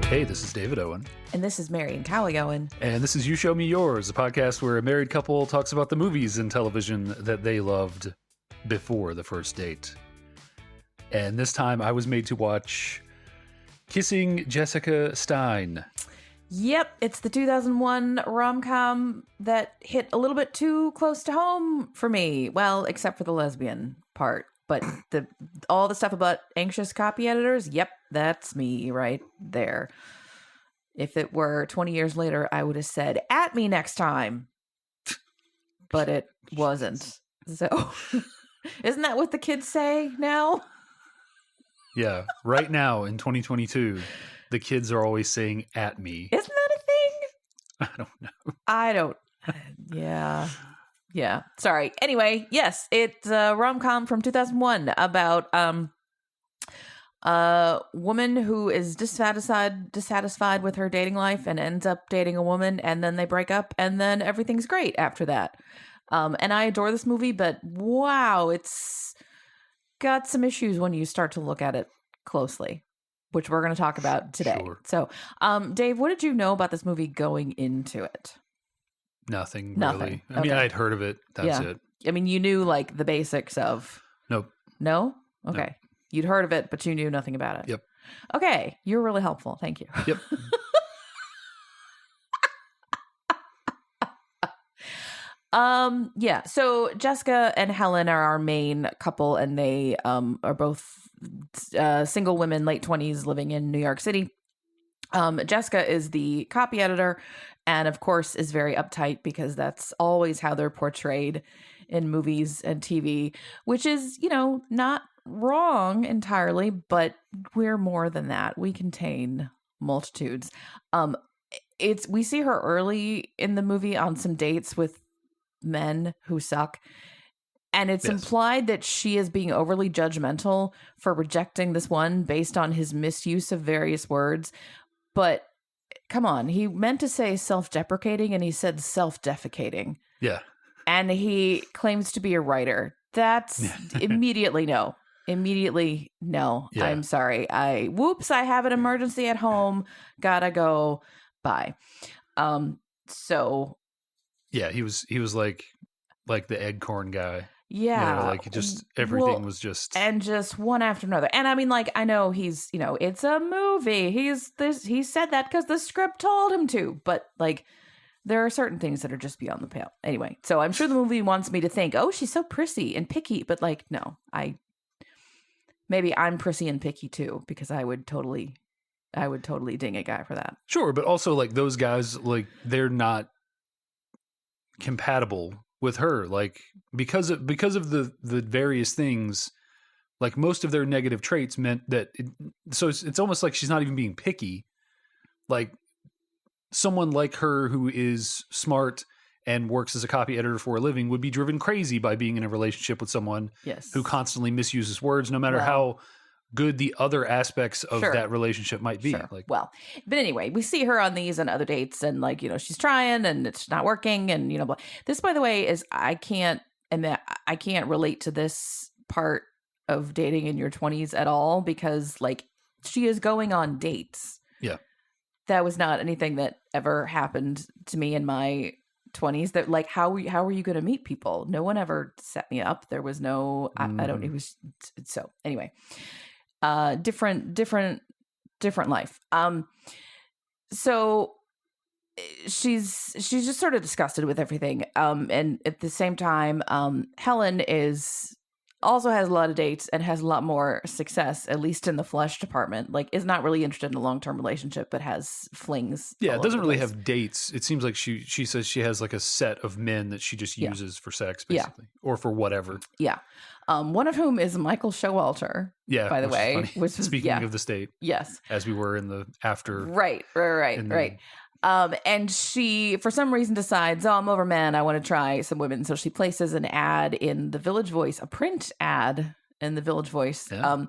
Hey, this is David Owen. And this is Marian Cowley Owen. And this is You Show Me Yours, a podcast where a married couple talks about the movies and television that they loved before the first date. And this time I was made to watch Kissing Jessica Stein. Yep, it's the 2001 rom-com that hit a little bit too close to home for me. Well, except for the lesbian part. But all the stuff about anxious copy editors, yep, that's me right there. If it were 20 years later, I would have said, "At me next time." But it wasn't. So, isn't that what the kids say now? Yeah, right now in 2022, the kids are always saying "at me." Isn't that a thing? I don't know. I don't. Yeah. Sorry. Anyway, yes, it's a rom-com from 2001 about a woman who is dissatisfied with her dating life and ends up dating a woman, and then they break up, and then everything's great after that. And I adore this movie, but wow, it's got some issues when you start to look at it closely, which we're going to talk about today. Sure. So, Dave, what did you know about this movie going into it? Nothing. Really. I mean, I'd heard of it. That's it. I mean, you knew like the basics of... Nope. No? Okay. No. You'd heard of it, but you knew nothing about it. Yep. Okay. You're really helpful. Thank you. Yep. Yeah. So Jessica and Helen are our main couple, and they are both single women, late 20s, living in New York City. Jessica is the copy editor, and of course is very uptight because that's always how they're portrayed in movies and TV, which is, not wrong entirely, but we're more than that. We contain multitudes. We see her early in the movie on some dates with men who suck. And it's implied that she is being overly judgmental for rejecting this one based on his misuse of various words. But come on, he meant to say self-deprecating and he said self-defecating. Yeah. And he claims to be a writer. That's immediately no. Immediately no. Yeah. I'm sorry. I have an emergency at home. Gotta go. Bye. So. Yeah, he was like the egg corn guy. Yeah. Everything was just. And just one after another. And I mean, I know he's, it's a movie. He said that because the script told him to. But there are certain things that are just beyond the pale. Anyway, so I'm sure the movie wants me to think, oh, she's so prissy and picky. But no, maybe I'm prissy and picky too, because I would totally ding a guy for that. Sure. But also those guys, they're not compatible with her, because of the various things, most of their negative traits meant that it's almost like she's not even being picky. Someone like her who is smart and works as a copy editor for a living would be driven crazy by being in a relationship with someone who constantly misuses words, no matter how good the other aspects of that relationship might be. Sure. But anyway, we see her on these and other dates, and she's trying and it's not working, and blah. This, by the way, is I can't relate to this part of dating in your 20s at all, because she is going on dates. Yeah. That was not anything that ever happened to me in my 20s. That how were you going to meet people? No one ever set me up. There was no I don't. It was so anyway. Different life. So she's just sort of disgusted with everything. And at the same time, Helen also has a lot of dates and has a lot more success, at least in the flesh department. Is not really interested in a long-term relationship, but has flings. Yeah, it doesn't really have dates. It seems like she says she has a set of men that she just uses for sex, basically, or for whatever. Yeah. One of whom is Michael Showalter. Yeah, by the way, speaking of the state. Yes, as we were in the after. Right. And she, for some reason, decides, I'm over man. I want to try some women. So she places an ad in the Village Voice, a print ad in the Village Voice. Yeah.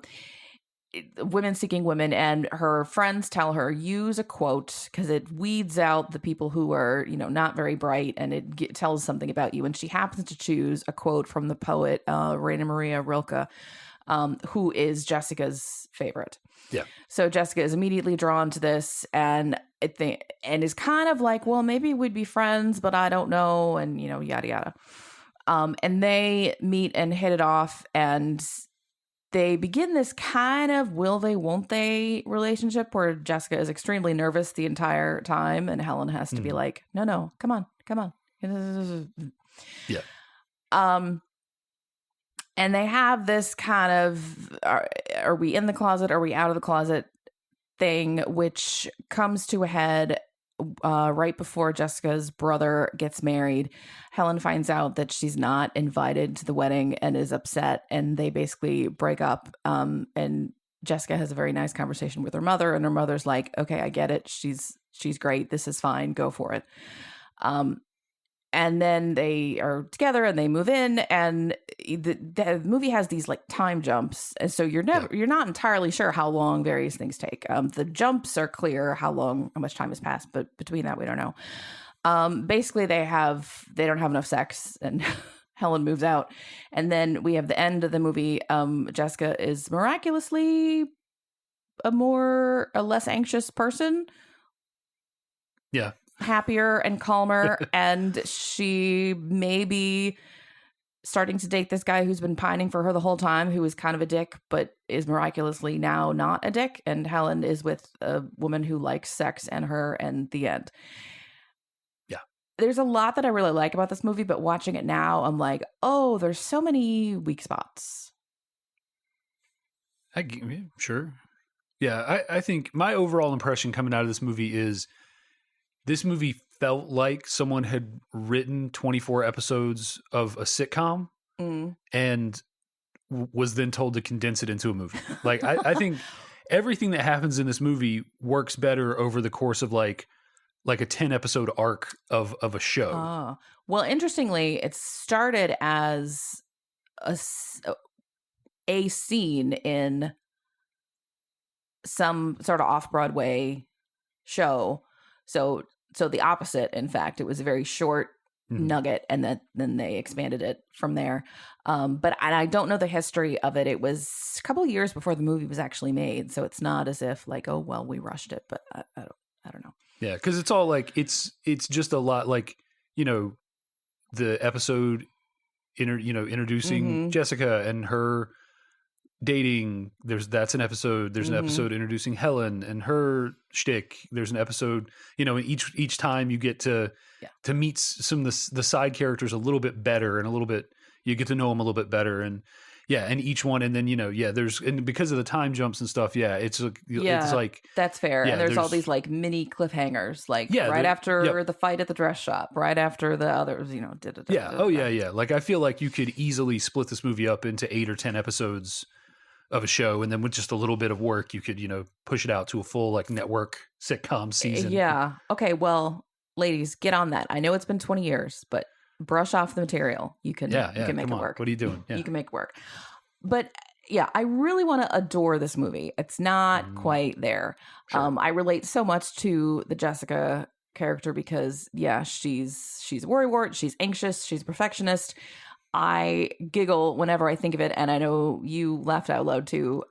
Women seeking women, and her friends tell her, use a quote because it weeds out the people who are, not very bright, and it tells something about you. And she happens to choose a quote from the poet Rainer Maria Rilke, who is Jessica's favorite. Yeah. So Jessica is immediately drawn to this and is kind of like, well, maybe we'd be friends, but I don't know. And, yada, yada. And they meet and hit it off, and they begin this kind of will they, won't they relationship where Jessica is extremely nervous the entire time. And Helen has to be like, no, come on. Yeah. And they have this kind of, are we in the closet? Are we out of the closet thing, which comes to a head right before Jessica's brother gets married. Helen finds out that she's not invited to the wedding and is upset, and they basically break up. And Jessica has a very nice conversation with her mother, and her mother's like, okay, I get it. She's great. This is fine. Go for it. And then they are together and they move in, and the movie has these like time jumps. And so you're not entirely sure how long various things take. The jumps are clear how much time has passed, but between that, we don't know. Basically they don't have enough sex, and Helen moves out. And then we have the end of the movie. Jessica is miraculously a less anxious person. Yeah. Happier and calmer, and she may be starting to date this guy who's been pining for her the whole time, who is kind of a dick but is miraculously now not a dick. And Helen is with a woman who likes sex and her, and the end. Yeah, there's a lot that I really like about this movie, but watching it now, I'm like, oh, there's so many weak spots. Sure. Yeah, I think my overall impression coming out of this movie is this movie felt like someone had written 24 episodes of a sitcom and was then told to condense it into a movie. Like, I think everything that happens in this movie works better over the course of like a 10 episode arc of a show. Oh. Well, interestingly, it started as a scene in some sort of off-Broadway show. So the opposite, in fact, it was a very short nugget, and then they expanded it from there. But I don't know the history of it. It was a couple of years before the movie was actually made, so it's not as if like, oh well, we rushed it. But I don't know. Yeah, because it's all like it's just a lot like, the episode introducing Jessica and her dating. That's an episode. There's an episode introducing Helen and her shtick. There's an episode, and each time you get to meet some of the side characters a little bit better, and a little bit, you get to know them a little bit better, and each one, and then there's, and because of the time jumps and stuff, it's like that's fair. And there's all these like mini cliffhangers, like right after the fight at the dress shop, right after the others, Like I feel like you could easily split this movie up into 8 or 10 episodes of a show, and then with just a little bit of work, you could, push it out to a full like network sitcom season. Yeah. Okay. Well, ladies, get on that. I know it's been 20 years, but brush off the material. You can make it work. What are you doing? Yeah. You can make it work. But yeah, I really want to adore this movie. It's not quite there. Sure. I relate so much to the Jessica character because she's a worrywart. She's anxious. She's a perfectionist. I giggle whenever I think of it, and I know you laughed out loud too.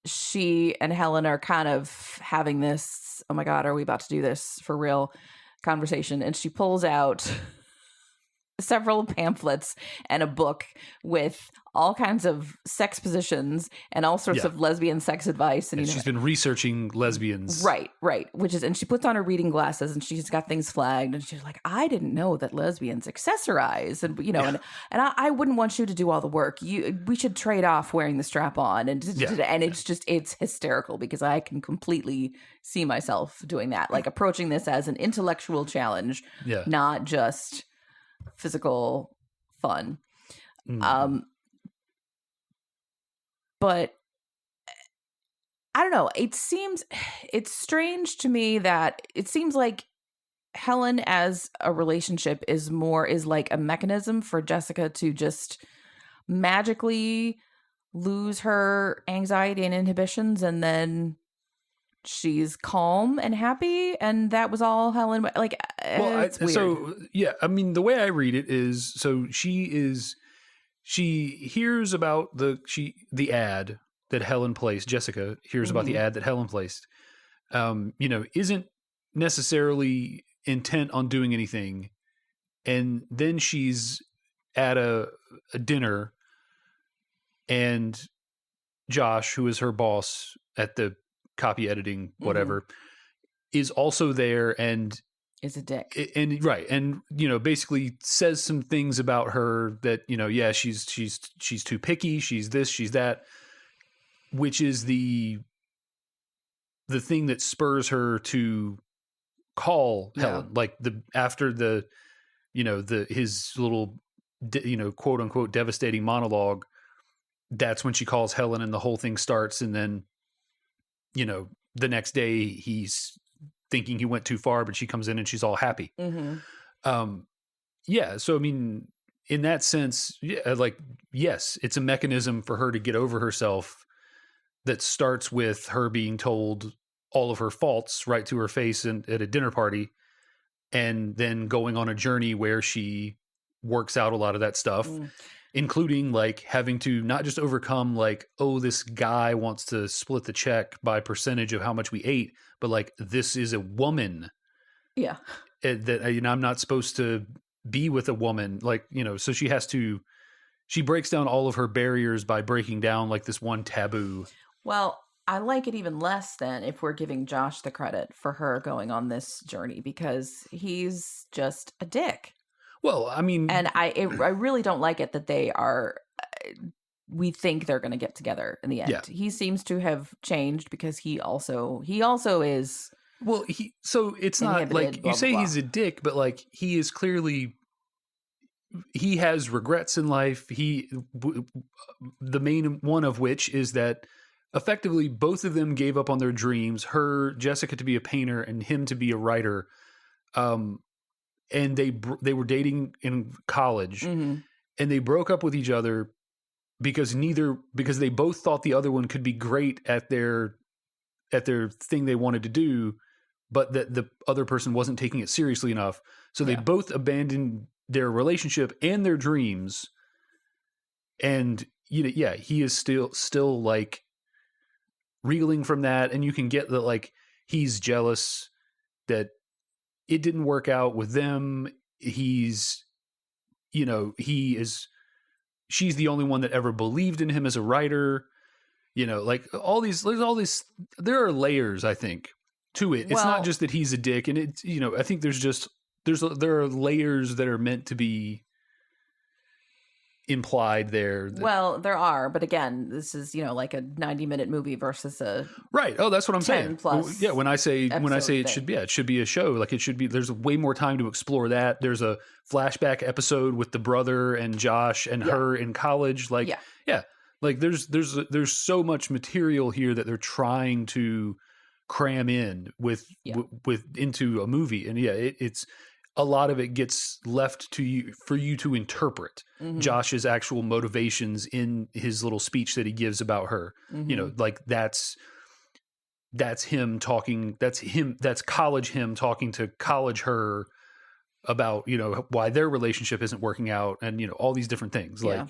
She and Helen are kind of having this, oh my God, are we about to do this for real conversation? And she pulls out several pamphlets and a book with all kinds of sex positions and all sorts of lesbian sex advice. And she's been researching lesbians. Right. And she puts on her reading glasses and she's got things flagged, and she's like, I didn't know that lesbians accessorize. And, and I wouldn't want you to do all the work. We should trade off wearing the strap on. And it's hysterical because I can completely see myself doing that, like approaching this as an intellectual challenge, not just physical fun. But I don't know, it's strange to me that it seems like Helen as a relationship is like a mechanism for Jessica to just magically lose her anxiety and inhibitions, and then she's calm and happy, and that was all Helen. Like, it's weird. So I mean, the way I read it is, so she she hears about the ad that Helen placed. Jessica hears about the ad that Helen placed. Isn't necessarily intent on doing anything, and then she's at a dinner, and Josh, who is her boss at the copy editing whatever, is also there and is a dick. And right, and basically says some things about her that she's too picky, she's this, she's that, which is the thing that spurs her to call Helen. Like after his little quote unquote devastating monologue, that's when she calls Helen, and the whole thing starts. And then the next day he's thinking he went too far, but she comes in and she's all happy. So I mean, in that sense, yes, it's a mechanism for her to get over herself that starts with her being told all of her faults right to her face at a dinner party, and then going on a journey where she works out a lot of that stuff, including like having to not just overcome this guy wants to split the check by percentage of how much we ate, but like, this is a woman. Yeah. That, I'm not supposed to be with a woman. So she breaks down all of her barriers by breaking down like this one taboo. Well, I like it even less than if we're giving Josh the credit for her going on this journey, because he's just a dick. Well, I mean, and I really don't like it that they are. We think they're going to get together in the end. Yeah. He seems to have changed because he also is. Well, so it's not like you say he's a dick, but like he is clearly. He has regrets in life. The main one of which is that effectively both of them gave up on their dreams. Jessica, to be a painter, and him to be a writer. And they were dating in college, and they broke up with each other because they both thought the other one could be great at their thing they wanted to do, but that the other person wasn't taking it seriously enough. So they both abandoned their relationship and their dreams. And he is still like reeling from that, and you can get that like he's jealous that it didn't work out with them. She's the only one that ever believed in him as a writer. Like there are layers, I think, to it. It's not just that he's a dick, and it's, I think there are layers that are meant to be implied there. Well, there are, but again, this is like a 90-minute movie versus a right. Oh, that's what I'm saying. Plus, yeah. When I say it should be a show. Like it should be. There's way more time to explore that. There's a flashback episode with the brother and Josh and her in college. Like like there's so much material here that they're trying to cram in with into a movie, and it's. A lot of it gets left to you for you to interpret Josh's actual motivations in his little speech that he gives about her. Like that's him talking. That's college him talking to college her about why their relationship isn't working out, and all these different things. Like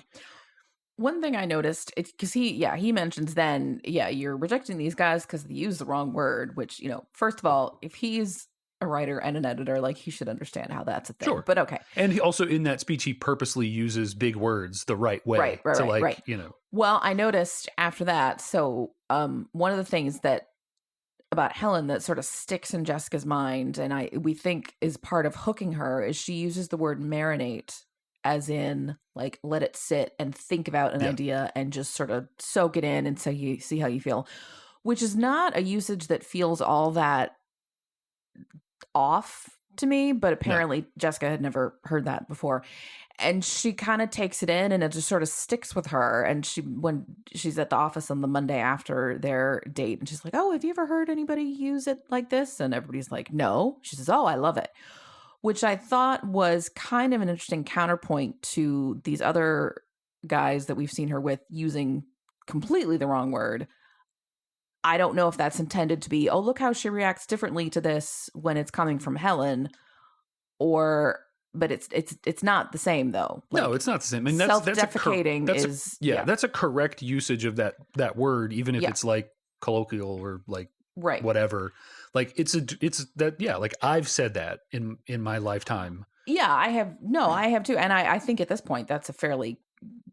one thing I noticed, because he mentions then you're rejecting these guys because they use the wrong word. Which first of all, if he's a writer and an editor, like he should understand how that's a thing. Sure. But okay. And he also, in that speech, he purposely uses big words the right way. Right. Well, I noticed after that, so one of the things that about Helen that sort of sticks in Jessica's mind, and we think is part of hooking her, is she uses the word marinate, as in like let it sit and think about an idea and just sort of soak it in and see how you feel, which is not a usage that feels all that off to me, but apparently Jessica had never heard that before, and she kind of takes it in and it just sort of sticks with her. And when she's at the office on the Monday after their date, and she's like, oh, have you ever heard anybody use it like this? And everybody's like, no. She says, oh, I love it, which I thought was kind of an interesting counterpoint to these other guys that we've seen her with using completely the wrong word. I don't know if that's intended to be, oh, look how she reacts differently to this when it's coming from Helen, or but it's not the same though. Like, no, it's not the same. I mean, self-defecating that's a correct usage of that word, even if Yeah. it's like colloquial or like right. whatever. Like it's that, yeah, like I've said that in my lifetime. Yeah, I have too, and I think at this point that's a fairly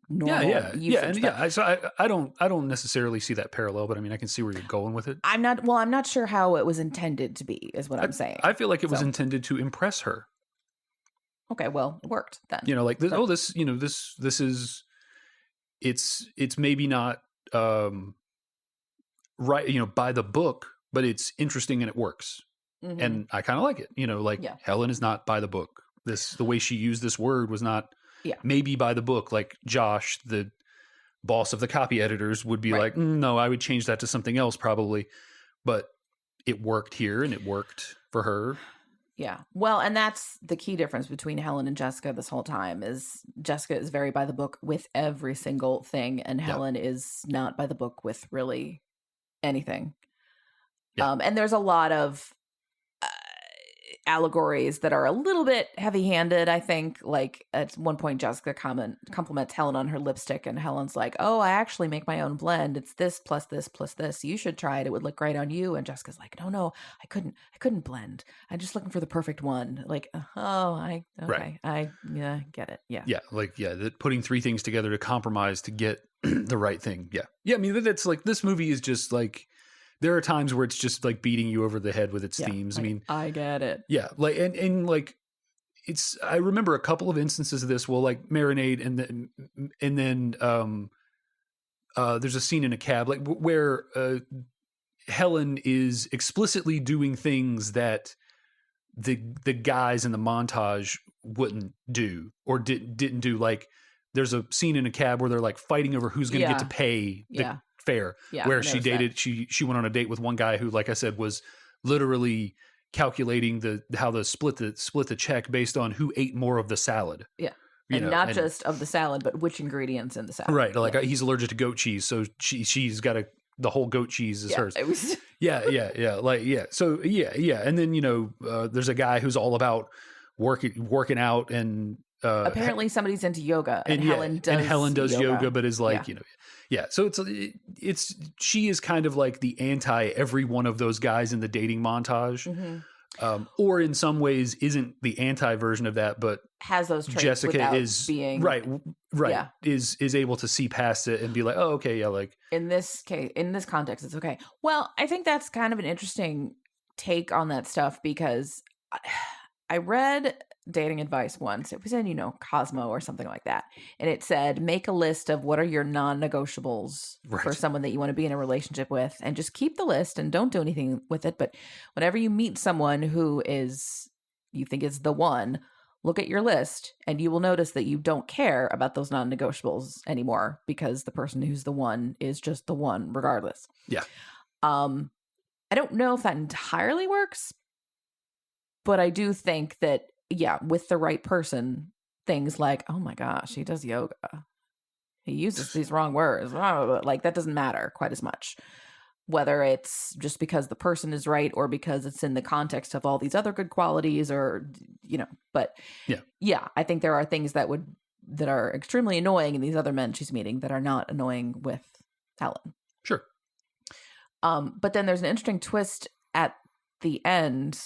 normal usage. I don't necessarily see that parallel, but I mean, I can see where you're going with it. I'm not sure how it was intended to be, is what I'm saying. I feel like it was intended to impress her. Okay, well, it worked then. You know, like this. Oh, this. You know, this is. It's maybe not right. You know, by the book, but it's interesting and it works, and I kind of like it. You know, like Helen is not by the book. The way she used this word was not maybe by the book. Like Josh, the boss of the copy editors, would be like, no, I would change that to something else probably, but it worked here and it worked for her. Yeah. Well, and that's the key difference between Helen and Jessica this whole time is Jessica is very by the book with every single thing, and Helen is not by the book with really anything. Yeah. And there's a lot of allegories that are a little bit heavy-handed, I think. Like at one point Jessica compliments Helen on her lipstick, and Helen's like, oh, I actually make my own blend. It's this plus this plus this. You should try it. It would look great on you. And Jessica's like, no, I couldn't blend. I'm just looking for the perfect one. Like, I get it. Yeah. Like, putting three things together to compromise to get the right thing. Yeah. I mean, that's like, this movie is just like, there are times where it's just like beating you over the head with its themes. Like, I mean, I get it. Yeah. Like, and like, I remember a couple of instances of this. Well, like Marinade, and then there's a scene in a cab, like where Helen is explicitly doing things that the guys in the montage wouldn't do or didn't do. Like, there's a scene in a cab where they're like fighting over who's going to get to pay the fare. Yeah, where she dated, she went on a date with one guy who, like I said, was literally calculating how to split the check based on who ate more of the salad. Yeah. And not just of the salad, but which ingredients in the salad. Right. Like he's allergic to goat cheese, so she's got the whole goat cheese is hers. It was Yeah. So and then there's a guy who's all about working out, and apparently somebody's into yoga, and Helen does yoga, but is like So she is kind of like the anti every one of those guys in the dating montage. Or in some ways isn't the anti version of that, but has those traits. Jessica is being is able to see past it and be like, oh, okay, like in this case, in this context, it's okay. Well, I think that's kind of an interesting take on that stuff, because I read dating advice once. It was in, Cosmo or something like that. And it said, make a list of what are your non-negotiables for someone that you want to be in a relationship with, and just keep the list and don't do anything with it. But whenever you meet someone who you think is the one, look at your list and you will notice that you don't care about those non-negotiables anymore, because the person who's the one is just the one regardless. Yeah. I don't know if that entirely works, but I do think that, with the right person, things like, oh my gosh, he does yoga, he uses these wrong words, like that doesn't matter quite as much, whether it's just because the person is right or because it's in the context of all these other good qualities, or, but I think there are things that are extremely annoying in these other men she's meeting that are not annoying with Helen. Sure. But then there's an interesting twist at the end.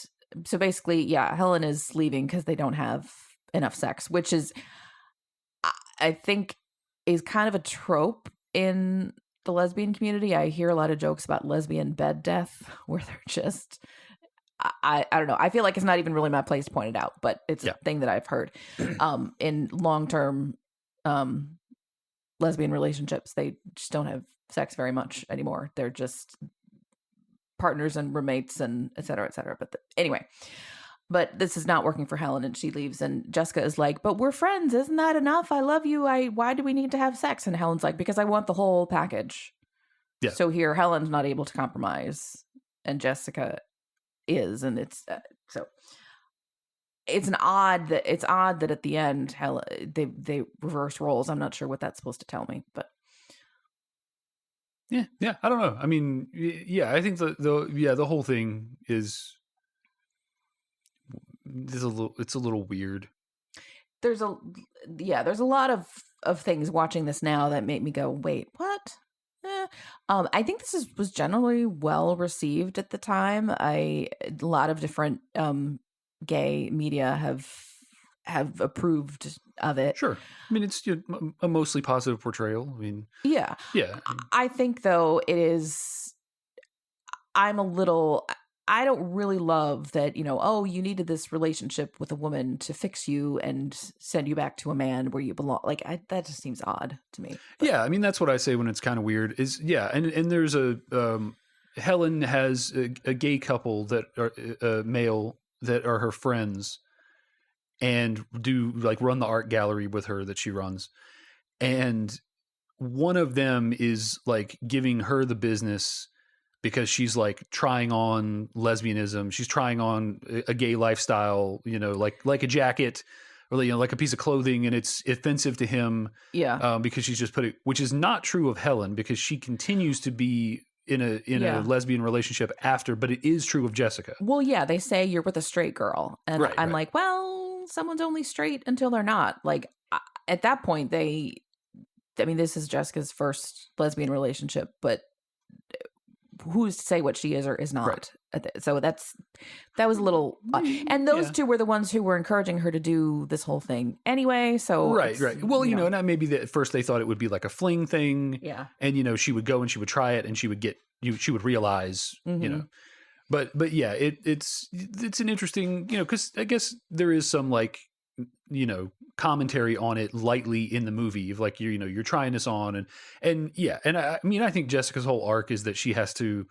So basically, Helen is leaving because they don't have enough sex, which is, I think, is kind of a trope in the lesbian community. I hear a lot of jokes about lesbian bed death, where they're just, I don't know. I feel like it's not even really my place to point it out, but it's a thing that I've heard. In long-term lesbian relationships, they just don't have sex very much anymore. They're just partners and roommates and et cetera, et cetera. But anyway, this is not working for Helen, and she leaves, and Jessica is like, but we're friends. Isn't that enough? I love you. Why do we need to have sex? And Helen's like, because I want the whole package. Yeah. So here Helen's not able to compromise, and Jessica is, and it's so it's odd that at the end Helen, they reverse roles. I'm not sure what that's supposed to tell me, but Yeah, I don't know. I mean, I think the whole thing is a little weird. there's a lot of things watching this now that make me go, wait, what? I think was generally well received at the time. A lot of different gay media have approved of it. Sure. I mean, it's a mostly positive portrayal. I mean, Yeah. yeah. I think though it is. I don't really love that, oh, you needed this relationship with a woman to fix you and send you back to a man where you belong. Like, that just seems odd to me. But. Yeah, I mean, that's what I say when it's kind of weird is, and there's Helen has a gay couple that are male that are her friends and do like run the art gallery with her that she runs. And one of them is like giving her the business because she's like trying on lesbianism. She's trying on a gay lifestyle, like a jacket or, like a piece of clothing, and it's offensive to him. Yeah. Because she's just which is not true of Helen because she continues to be in a lesbian relationship after, but it is true of Jessica. Well, yeah, they say you're with a straight girl. And I'm like, well, someone's only straight until they're not. Like at that point, this is Jessica's first lesbian relationship, but who's to say what she is or is not? Right. So that was a little odd. And those two were the ones who were encouraging her to do this whole thing anyway. So right. Well, and maybe at first they thought it would be like a fling thing. Yeah. And she would go and she would try it and she would realize, But yeah, it's an interesting, because I guess there is some like, commentary on it lightly in the movie of like you're trying this on and yeah, and I mean I think Jessica's whole arc is that she has to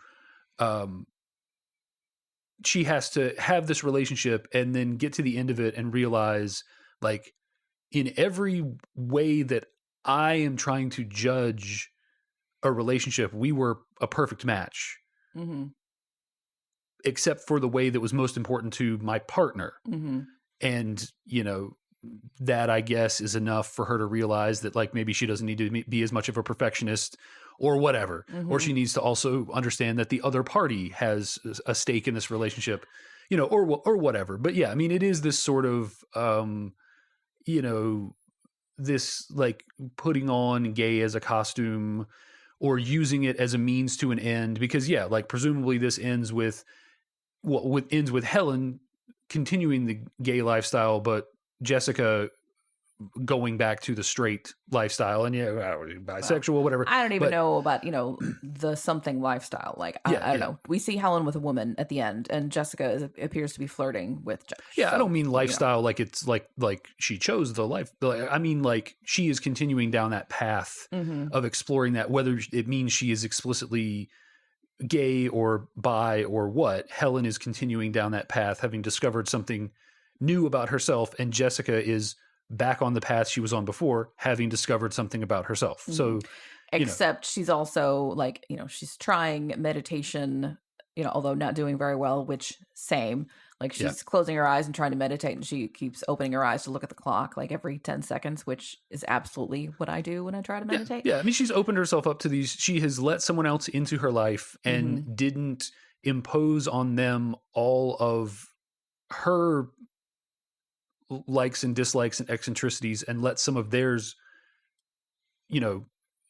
have this relationship and then get to the end of it and realize like in every way that I am trying to judge a relationship, we were a perfect match. Mm-hmm. Except for the way that was most important to my partner. Mm-hmm. And, that I guess is enough for her to realize that like maybe she doesn't need to be as much of a perfectionist or whatever. Mm-hmm. Or she needs to also understand that the other party has a stake in this relationship, or whatever. But yeah, I mean, it is this sort of, this like putting on gay as a costume or using it as a means to an end because like presumably this ends with Helen continuing the gay lifestyle, but Jessica going back to the straight lifestyle and bisexual, whatever. I don't even know about, the something lifestyle. Like, I don't know. We see Helen with a woman at the end and Jessica appears to be flirting with Josh. Yeah. So, I don't mean lifestyle like it's like she chose the life. I mean, like she is continuing down that path of exploring that, whether it means she is explicitly gay or bi or what. Helen is continuing down that path, having discovered something new about herself, and Jessica is back on the path she was on before, having discovered something about herself. So except she's also like, she's trying meditation, although not doing very well, which same. Like she's closing her eyes and trying to meditate and she keeps opening her eyes to look at the clock like every 10 seconds, which is absolutely what I do when I try to meditate. Yeah. I mean, she's opened herself up to these. She has let someone else into her life and didn't impose on them all of her likes and dislikes and eccentricities and let some of theirs,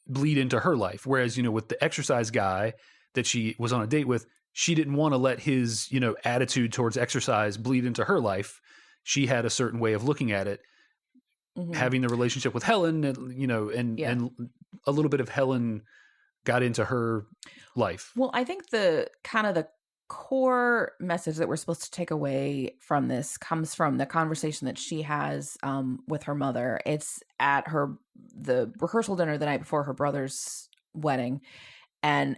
bleed into her life. Whereas, with the exercise guy that she was on a date with, she didn't want to let his, attitude towards exercise bleed into her life. She had a certain way of looking at it. Having the relationship with Helen, and a little bit of Helen got into her life. Well, I think the core message that we're supposed to take away from this comes from the conversation that she has with her mother. It's at the rehearsal dinner the night before her brother's wedding. And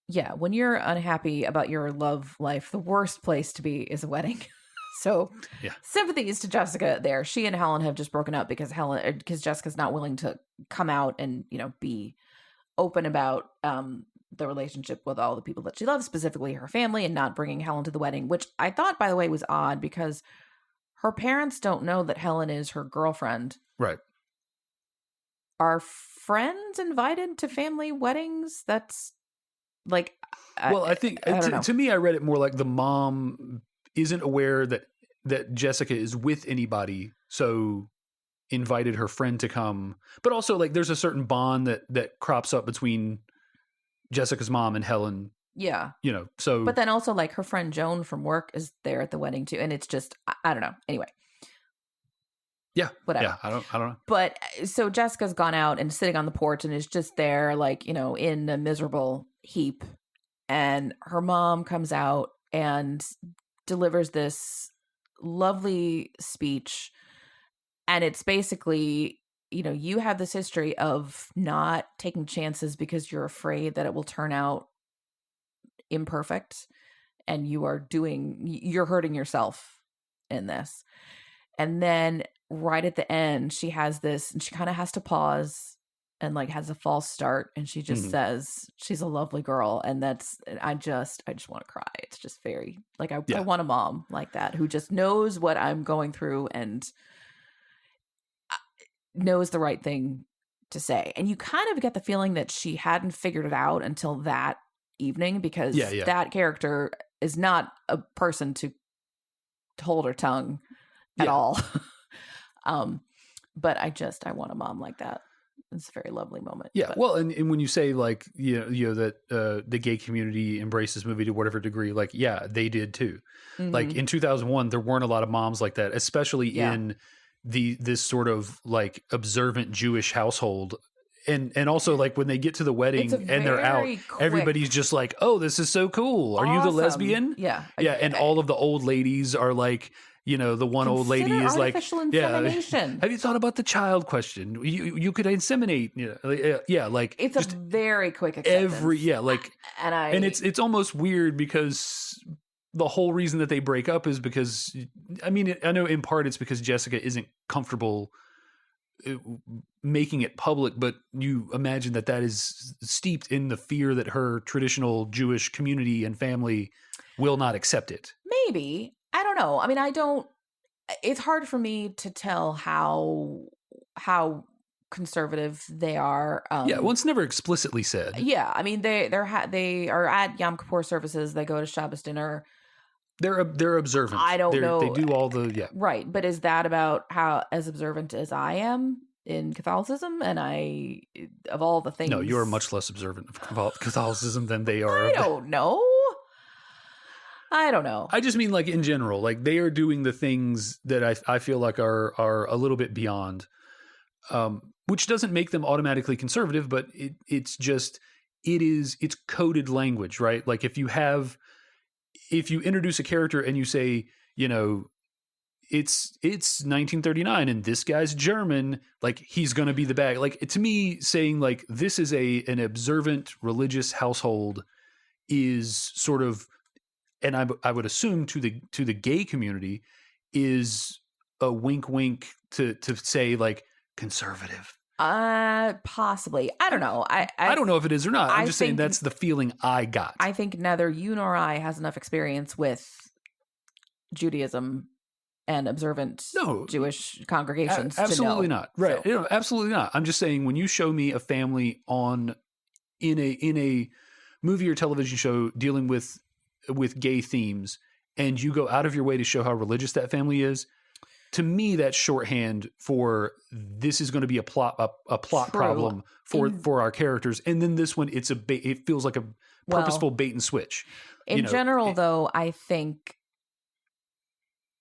yeah, when you're unhappy about your love life, the worst place to be is a wedding. So sympathies to Jessica there. She and Helen have just broken up because Jessica's not willing to come out and, be open about the relationship with all the people that she loves, specifically her family, and not bringing Helen to the wedding, which I thought, by the way, was odd because her parents don't know that Helen is her girlfriend. Right. Are friends invited to family weddings? That's like... I think to me, I read it more like the mom isn't aware that Jessica is with anybody. So invited her friend to come, but also like there's a certain bond that crops up between Jessica's mom and Helen. Yeah. You know, so. But then also like her friend Joan from work is there at the wedding too. And it's just, I don't know. Anyway. Yeah. Whatever. Yeah. I don't know. But so Jessica's gone out and sitting on the porch and is just there, like, you know, in a miserable heap. And her mom comes out and delivers this lovely speech. And it's basically, you know, you have this history of not taking chances because you're afraid that it will turn out imperfect, and you're hurting yourself in this. And then right at the end, she has this, and she kind of has to pause and like has a false start, and she just says she's a lovely girl, and I just want to cry. It's just very like I want a mom like that who just knows what I'm going through and knows the right thing to say. And you kind of get the feeling that she hadn't figured it out until that evening, because that character is not a person to hold her tongue at all. But I want a mom like that. It's a very lovely moment. Yeah. Well, and when you say like, you know that the gay community embraced this movie to whatever degree, like, yeah, they did too. Like in 2001, there weren't a lot of moms like that, especially in this sort of like observant Jewish household. And also like when they get to the wedding and they're out, everybody's just like, oh, this is so cool. Are you the lesbian? Yeah. Yeah. And all of the old ladies are like, you know, the one old lady is like, have you thought about the child question? You could inseminate. You know, yeah. Like it's a very quick acceptance. And it's almost weird because the whole reason that they break up is because, I mean, I know in part it's because Jessica isn't comfortable making it public, but you imagine that is steeped in the fear that her traditional Jewish community and family will not accept it. Maybe. I don't know. I mean, it's hard for me to tell how conservative they are. Well, it's never explicitly said. Yeah. I mean, they are at Yom Kippur services. They go to Shabbos dinner. They're observant. I don't know. They do all the right. But is that about how as observant as I am in Catholicism? And of all the things, no, you are much less observant of Catholicism than they are. I don't know. I just mean like in general, like they are doing the things that I feel like are a little bit beyond, which doesn't make them automatically conservative, but it's coded language, right? Like if you introduce a character and you say, you know, it's 1939 and this guy's German, like he's going to be the bad. Like to me, saying like this is an observant religious household is sort of, and I would assume to the gay community is a wink to say like conservative. Possibly. I don't know. I don't know if it is or not. I'm just saying that's the feeling I got. I think neither you nor I has enough experience with Judaism and observant Jewish congregations. Absolutely to know. Not. Right. So. You know, absolutely not. I'm just saying when you show me a family in a movie or television show dealing with gay themes and you go out of your way to show how religious that family is, to me that's shorthand for this is going to be a plot problem for our characters. And then this one, it feels like a purposeful bait and switch. In general, though, I think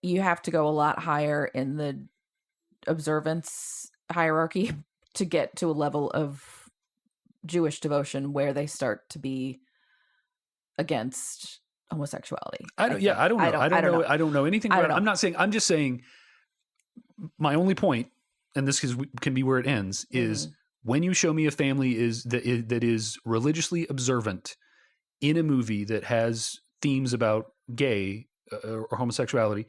you have to go a lot higher in the observance hierarchy to get to a level of Jewish devotion where they start to be against homosexuality. I don't know anything about it. I'm just saying my only point, and this can be where it ends, is when you show me a family that is religiously observant in a movie that has themes about gay or homosexuality,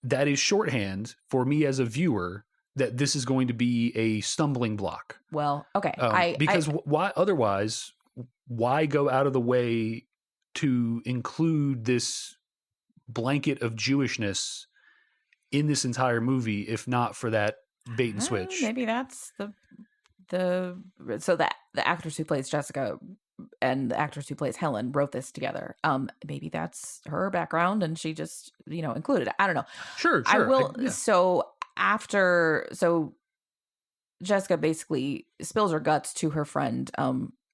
that is shorthand for me as a viewer that this is going to be a stumbling block. Well, okay. Why go out of the way to include this blanket of Jewishness in this entire movie, if not for that bait and switch? Maybe that's the actress who plays Jessica and the actress who plays Helen wrote this together. Maybe that's her background and she just, included it. I don't know. Sure. I will. So so Jessica basically spills her guts to her friend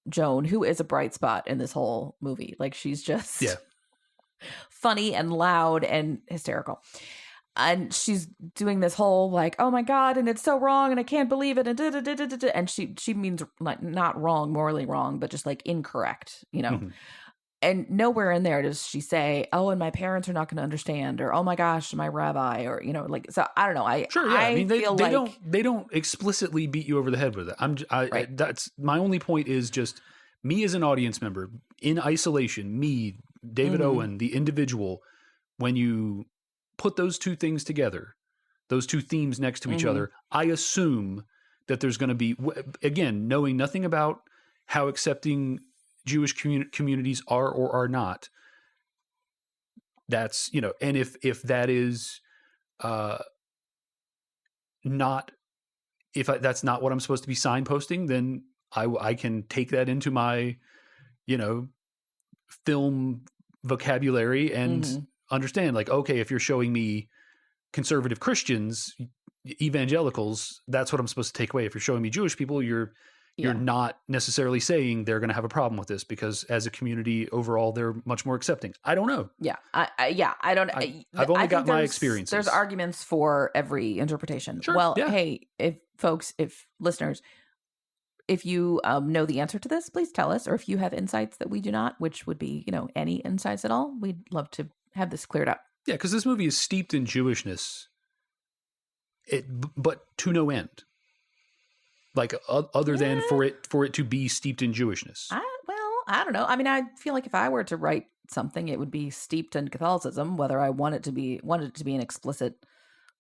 Joan, who is a bright spot in this whole movie. Like, she's just funny and loud and hysterical. And she's doing this whole like, oh my God, and it's so wrong, and I can't believe it, and and she means like not wrong, morally wrong, but just like incorrect, you know. Mm-hmm. And nowhere in there does she say, oh, and my parents are not going to understand, or oh my gosh, my rabbi, or, you know, like, so I don't know. I mean, they don't explicitly beat you over the head with it. Right. That's my only point, is just me as an audience member in isolation, me, David Owen, the individual, when you put those two things together, those two themes next to each other, I assume that there's going to be, again, knowing nothing about how accepting Jewish communities are or are not. That's, you know, and if that is not, that's not what I'm supposed to be signposting, then I can take that into my, you know, film vocabulary and understand, like, okay, if you're showing me conservative Christians, evangelicals, that's what I'm supposed to take away. If you're showing me Jewish people, you're not necessarily saying they're going to have a problem with this, because as a community overall, they're much more accepting. I don't know. Yeah. I don't. I've only got my experiences. There's arguments for every interpretation. Sure, well, hey, if listeners, if you know the answer to this, please tell us. Or if you have insights that we do not, which would be, you know, any insights at all, we'd love to have this cleared up. Yeah, because this movie is steeped in Jewishness, but to no end. Like, other than for it to be steeped in Jewishness. I don't know. I mean, I feel like if I were to write something, it would be steeped in Catholicism, whether I wanted it to be an explicit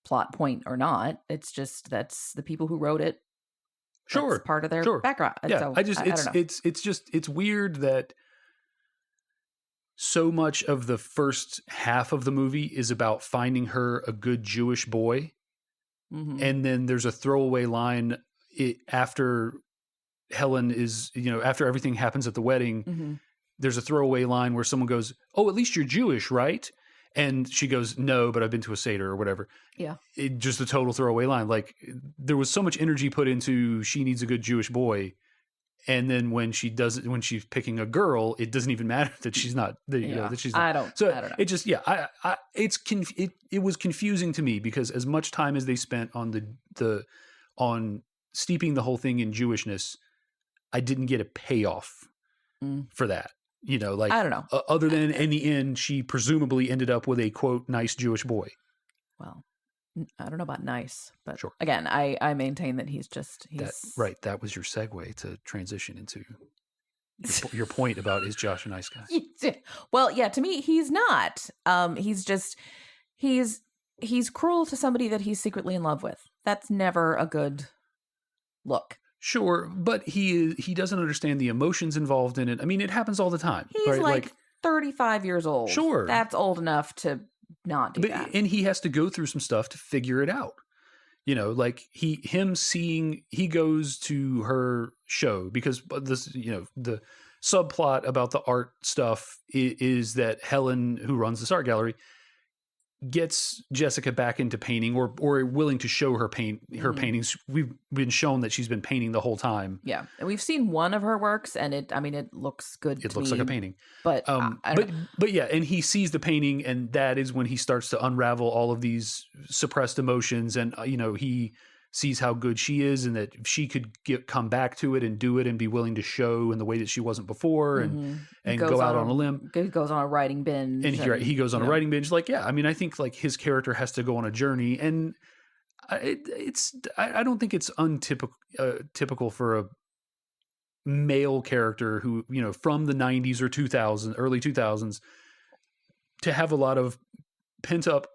plot point or not. It's just, that's the people who wrote it. Sure. That's part of their background. Yeah. So, I don't know. It's weird that so much of the first half of the movie is about finding her a good Jewish boy. And then there's a throwaway line after Helen is, you know, after everything happens at the wedding, there's a throwaway line where someone goes, oh, at least you're Jewish, right? And she goes, no, but I've been to a Seder or whatever. Yeah. Just a total throwaway line. Like, there was so much energy put into she needs a good Jewish boy. And then when she's picking a girl, it doesn't even matter that she's not, you know, that she's not. I don't know. It just, it was confusing to me, because as much time as they spent on on steeping the whole thing in Jewishness, I didn't get a payoff for that. You know, like, I don't know. Other than in the end, she presumably ended up with a, quote, nice Jewish boy. Well, I don't know about nice, but again, I maintain that he's right. That was your segue to transition into your point about, is Josh a nice guy? Well, yeah, to me, he's not. He's cruel to somebody that he's secretly in love with. That's never a good look. Sure, but he doesn't understand the emotions involved in it. I mean, it happens all the time. He's right? like 35 years old. Sure. That's old enough to not do that. And he has to go through some stuff to figure it out. You know, like he goes to her show because this, you know, the subplot about the art stuff is that Helen, who runs this art gallery, gets Jessica back into painting, or willing to show her paintings. We've been shown that she's been painting the whole time. Yeah, and we've seen one of her works, and it looks good. It looks like a painting, but yeah, and he sees the painting, and that is when he starts to unravel all of these suppressed emotions, and you know, he sees how good she is, and that she could come back to it and do it and be willing to show in the way that she wasn't before, and go out on a limb. He goes on a writing binge. And he goes on a writing binge. Like, yeah, I mean, I think like his character has to go on a journey, and I don't think it's typical for a male character who, you know, from the 90s or 2000s, early 2000s, to have a lot of pent up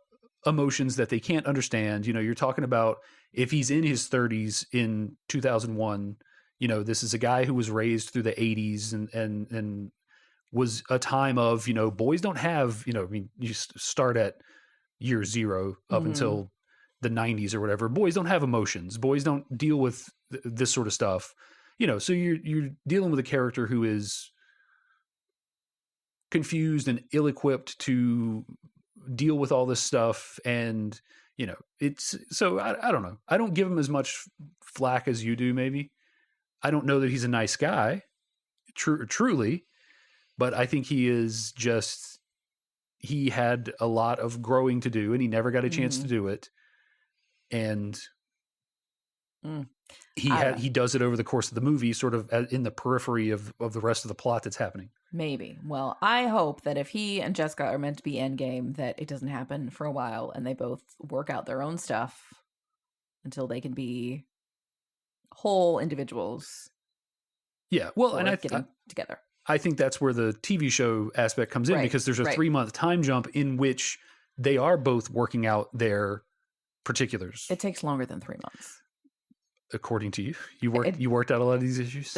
emotions that they can't understand. You know, you're talking about, if he's in his 30s in 2001, you know, this is a guy who was raised through the 80s and was a time of, you know, boys don't have, you know, I mean, you start at year zero up until the 90s or whatever. Boys don't have emotions. Boys don't deal with this sort of stuff. You know, so you're dealing with a character who is confused and ill-equipped to deal with all this stuff, and you know, it's so I don't know. I don't give him as much flack as you do. Maybe I don't know that he's a nice guy, truly, but I think he had a lot of growing to do, and he never got a chance to do it. And he does it over the course of the movie, sort of in the periphery of the rest of the plot that's happening. Maybe. Well, I hope that if he and Jessica are meant to be endgame, that it doesn't happen for a while and they both work out their own stuff until they can be whole individuals. Yeah. Well, and getting together. I think that's where the TV show aspect comes in, because there's a 3-month time jump in which they are both working out their particulars. It takes longer than 3 months. According to you, you worked out a lot of these issues.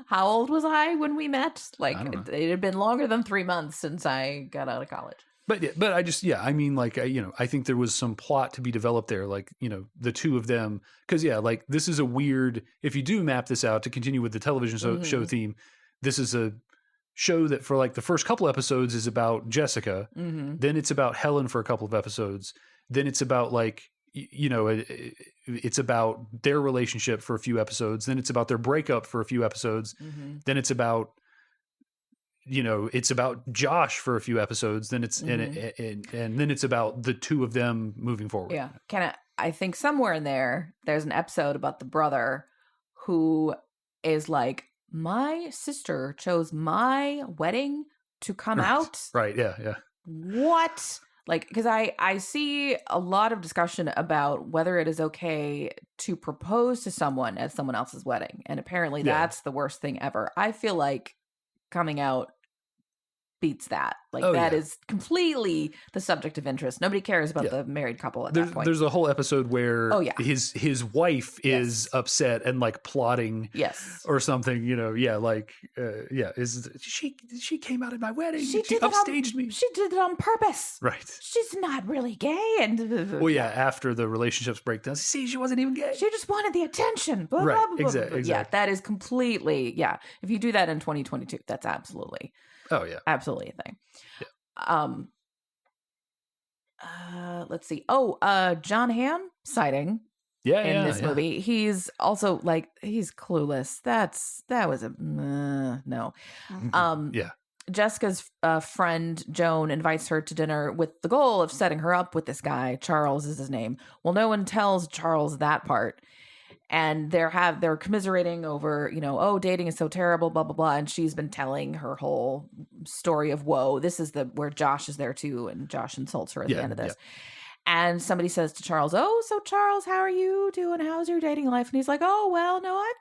How old was I when we met? Like, it had been longer than 3 months since I got out of college. But I mean, like, I think there was some plot to be developed there, like, the two of them, because like, this is a weird, if you do map this out to continue with the television show theme, this is a show that for like the first couple episodes is about Jessica, then it's about Helen for a couple of episodes, then it's about like, it's about their relationship for a few episodes, then it's about their breakup for a few episodes, then it's about it's about Josh for a few episodes, then it's and then it's about the two of them moving forward. Yeah. I think somewhere in there's an episode about the brother who is like, my sister chose my wedding to come out. Right. Yeah. What? Like, because I see a lot of discussion about whether it is okay to propose to someone at someone else's wedding. And apparently that's the worst thing ever. I feel like coming out beats that. Like, that is completely the subject of interest. Nobody cares about the married couple at that point. There's a whole episode where his wife is upset and like plotting or something, she came out at my wedding. She upstaged me. She did it on purpose. Right. She's not really gay. And after the relationships break down, see, she wasn't even gay. She just wanted the attention. Blah, right. Blah, blah, exactly. Yeah, that is completely, if you do that in 2022, that's absolutely absolutely a thing. Let's see. John Hamm sighting in this movie. He's also like, he's clueless. That was a no. Jessica's friend Joan invites her to dinner with the goal of setting her up with this guy. Charles is his name. Well, no one tells Charles that part. And they're commiserating over, dating is so terrible, blah, blah, blah. And she's been telling her whole story of woe. This is where Josh is there too. And Josh insults her at the end of this. And somebody says to Charles, "Oh, so Charles, how are you doing? How's your dating life?" And he's like, "Oh, well, no, I've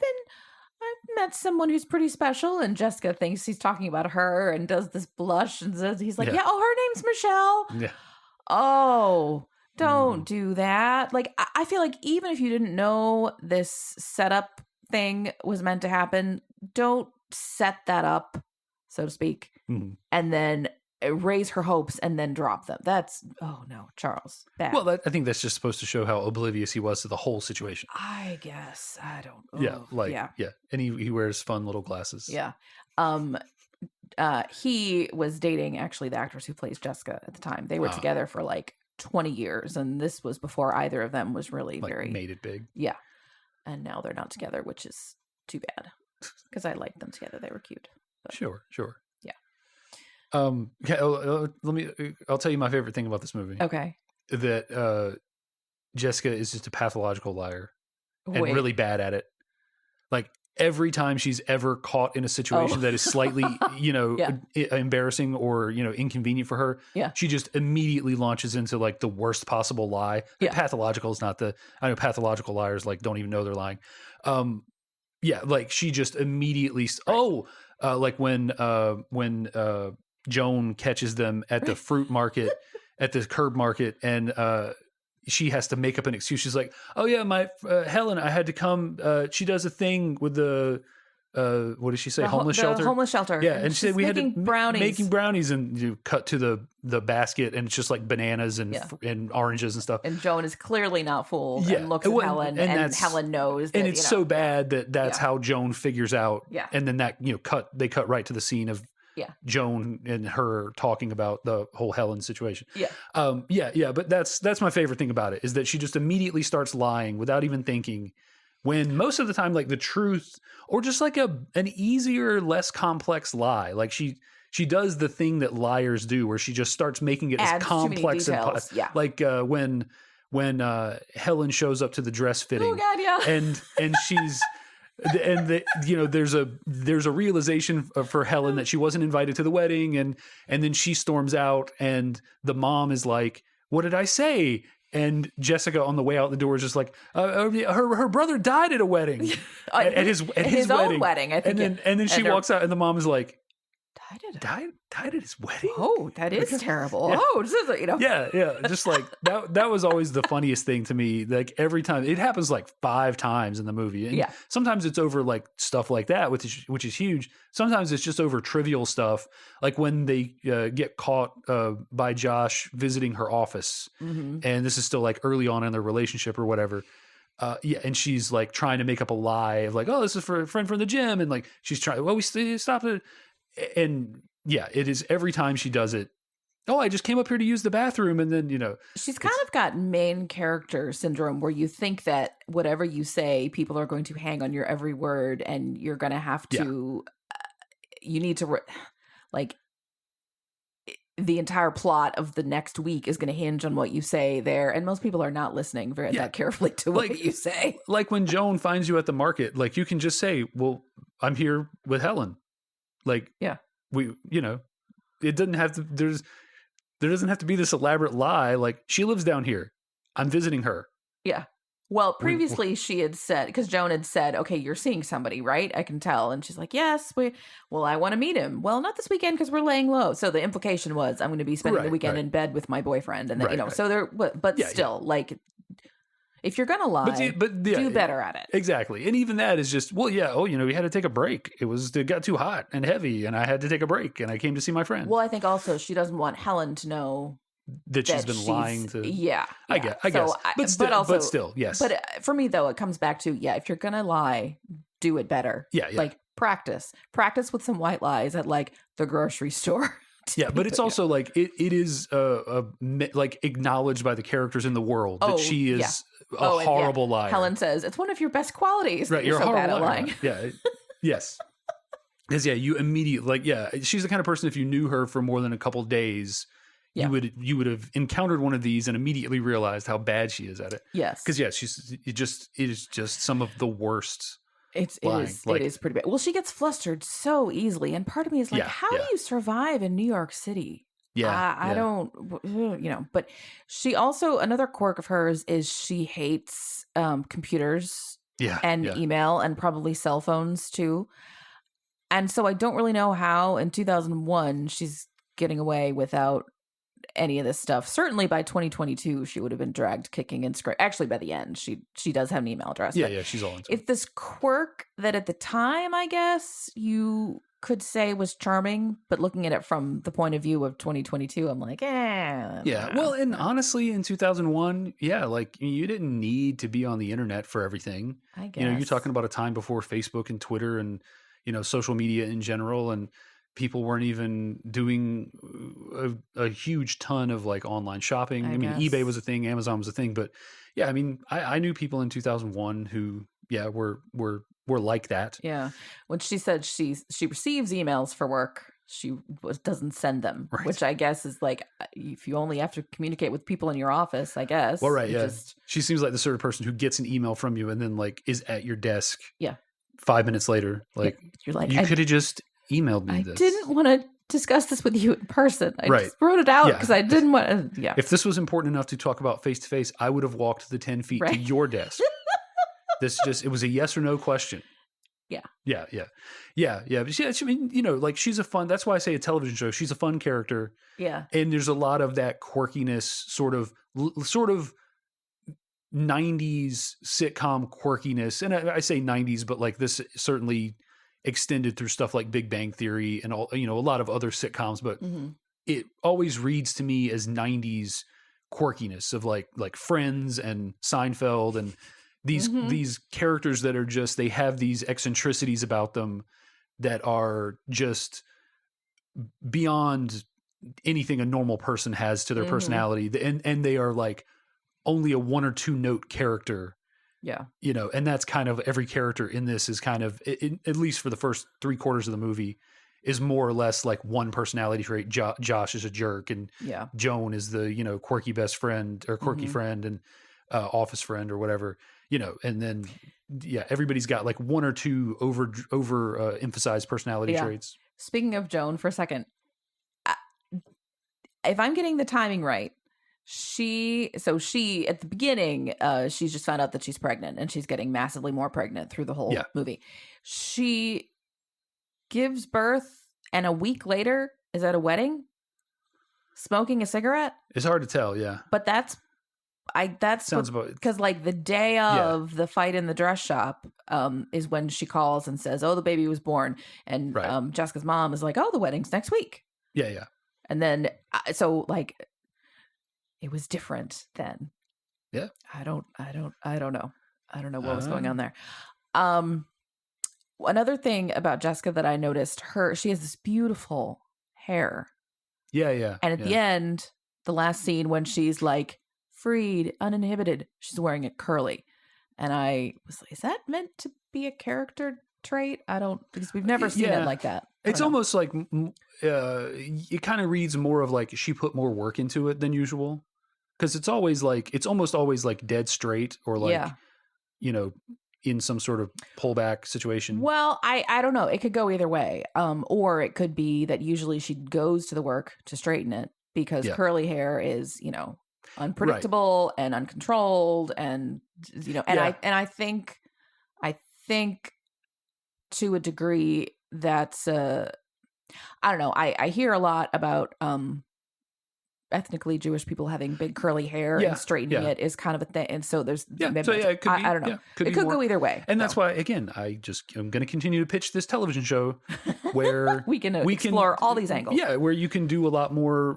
met someone who's pretty special." And Jessica thinks he's talking about her and does this blush and says, he's like, her name's Michelle. Yeah. Oh, don't do that. Like, I feel like even if you didn't know this setup thing was meant to happen, don't set that up, so to speak, and then raise her hopes and then drop them. That's, oh no, Charles. Bad. Well, I think that's just supposed to show how oblivious he was to the whole situation. I guess. I don't. And he wears fun little glasses. Yeah. He was dating actually the actress who plays Jessica at the time. They were together for like 20 years, and this was before either of them was really very made it big. Yeah. And now they're not together, which is too bad, because I liked them together. They were cute. But. Sure. Yeah. I'll tell you my favorite thing about this movie. Okay. That Jessica is just a pathological liar and really bad at it. Like, every time she's ever caught in a situation that is slightly, embarrassing or, inconvenient for her, she just immediately launches into like the worst possible lie. Pathological is not I know pathological liars like don't even know they're lying. Like she just immediately, like when Joan catches them at the fruit market, at the curb market, and she has to make up an excuse. She's like, "Oh yeah, my Helen, I had to come. She does a thing with the what did she say? Homeless shelter. Homeless shelter. Yeah, and she said we had to making brownies, and you cut to the basket, and it's just like bananas and oranges and stuff. And Joan is clearly not fooled and looks at Helen, and Helen knows. That, and it's so bad that's how Joan figures out. Yeah, and then they cut right to the scene of Joan and her talking about the whole Helen situation. Yeah. Yeah. But that's my favorite thing about it, is that she just immediately starts lying without even thinking, when most of the time, like the truth, or just like an easier, less complex lie, like she does the thing that liars do, where she just starts making it Adds as complex and like when Helen shows up to the dress fitting. Oh God, yeah. and she's there's a realization for Helen that she wasn't invited to the wedding, and then she storms out, and the mom is like, "What did I say?" And Jessica on the way out the door is just like, her brother died at a wedding, at his own wedding, I think. And then she walks out, and the mom is like, died at his wedding. Oh, that is terrible. Yeah. Oh, this is, Yeah. Just like that was always the funniest thing to me. Like every time it happens, like 5 times in the movie. And sometimes it's over like stuff like that, which is huge. Sometimes it's just over trivial stuff. Like when they get caught by Josh visiting her office, and this is still like early on in their relationship or whatever. And she's like trying to make up a lie of like, oh, this is for a friend from the gym. And like, she's trying, well, we stopped it. And yeah, it is every time she does it. Oh, I just came up here to use the bathroom. And then, she's kind of got main character syndrome, where you think that whatever you say, people are going to hang on your every word, and you're going to have to, you need to like, the entire plot of the next week is going to hinge on what you say there. And most people are not listening that carefully to what you say. Like when Joan finds you at the market, like you can just say, well, I'm here with Helen. Like, it doesn't have to, there doesn't have to be this elaborate lie. Like, she lives down here. I'm visiting her. Yeah. Well, previously she had said, because Joan had said, okay, you're seeing somebody, right? I can tell. And she's like, yes, I want to meet him. Well, not this weekend because we're laying low. So the implication was, I'm going to be spending the weekend in bed with my boyfriend. And then, so there, but still, like, if you're going to lie, do better at it. Exactly. And even that is just, we had to take a break. It got too hot and heavy, and I had to take a break, and I came to see my friend. Well, I think also she doesn't want Helen to know that she's been lying to. Yeah. I guess. But still, yes. But for me, though, it comes back to, if you're going to lie, do it better. Yeah. Like, practice with some white lies at like the grocery store. Yeah, but it's also like it is like acknowledged by the characters in the world that she is a horrible liar. Helen says it's one of your best qualities. Right, you're so bad at lying. Yeah, yes, because you immediately she's the kind of person, if you knew her for more than a couple days, you would have encountered one of these and immediately realized how bad she is at it. Yes, because it is just some of the worst. It is pretty bad. Well, she gets flustered so easily, and part of me is like, how do you survive in New York City? Yeah, I don't, but she also, another quirk of hers is she hates computers and email, and probably cell phones too. And so I don't really know how in 2001 she's getting away without any of this stuff. Certainly by 2022 she would have been dragged kicking and screaming. Actually, by the end she does have an email address. She's all into it. This quirk that at the time, I guess you could say was charming, but looking at it from the point of view of 2022, I'm like, well, and honestly, in 2001, like you didn't need to be on the internet for everything. I guess you're talking about a time before Facebook and Twitter and social media in general, and people weren't even doing a huge ton of like online shopping. I mean, eBay was a thing, Amazon was a thing, but I mean, I knew people in 2001 who were like that. Yeah. When she said she receives emails for work, she doesn't send them, which I guess is like, if you only have to communicate with people in your office, I guess. Well, right. Yeah. She seems like the sort of person who gets an email from you and then like is at your desk. Yeah. 5 minutes later, like, you're like, you could have just emailed me this. I didn't want to discuss this with you in person. I just wrote it out because I didn't want to. Yeah. If this was important enough to talk about face to face, I would have walked the 10 feet to your desk. It was a yes or no question. Yeah. But I mean, like she's a fun, that's why I say a television show. She's a fun character. Yeah. And there's a lot of that quirkiness, sort of 90s sitcom quirkiness. And I say 90s, but like this certainly extended through stuff like Big Bang Theory and all, a lot of other sitcoms, but it always reads to me as 90s quirkiness of like Friends and Seinfeld and these characters that are just, they have these eccentricities about them that are just beyond anything a normal person has to their personality, and they are like only a 1 or 2 note character. Yeah. You know, and that's kind of every character in this is kind of, at least for the first 3/4 of the movie, is more or less like one personality trait. Josh is a jerk, and Joan is the, you know, quirky best friend or quirky friend and office friend or whatever, you know, and then everybody's got like 1 or 2 over emphasized personality traits. Speaking of Joan for a second, if I'm getting the timing right, she at the beginning, she's just found out that she's pregnant, and she's getting massively more pregnant through the whole movie. She gives birth, and a week later is at a wedding smoking a cigarette. It's hard to tell. Yeah. But that's because like the day of the fight in the dress shop, is when she calls and says, "Oh, the baby was born." And, Jessica's mom is like, "Oh, the wedding's next week." Yeah. Yeah. And then, so like, it was different then. Yeah. I don't know. I don't know what was going on there. Another thing about Jessica that I noticed, she has this beautiful hair. Yeah. Yeah. And at the end, the last scene when she's like freed, uninhibited, she's wearing it curly. And I was like, is that meant to be a character trait? Because we've never seen it like that. It's almost like it kind of reads more of like she put more work into it than usual. Because it's almost always like dead straight or like, you know, in some sort of pullback situation. Well, I don't know. It could go either way. Or it could be that usually she goes to the work to straighten it because curly hair is, you know, unpredictable and uncontrolled, and you know, and I think to a degree that's I don't know. I hear a lot about ethnically Jewish people having big curly hair and straightening it is kind of a thing. And so there's maybe it could be, I don't know. It could go either way. And that's why, again, I'm going to continue to pitch this television show where we can explore all these angles. Yeah, where you can do a lot more,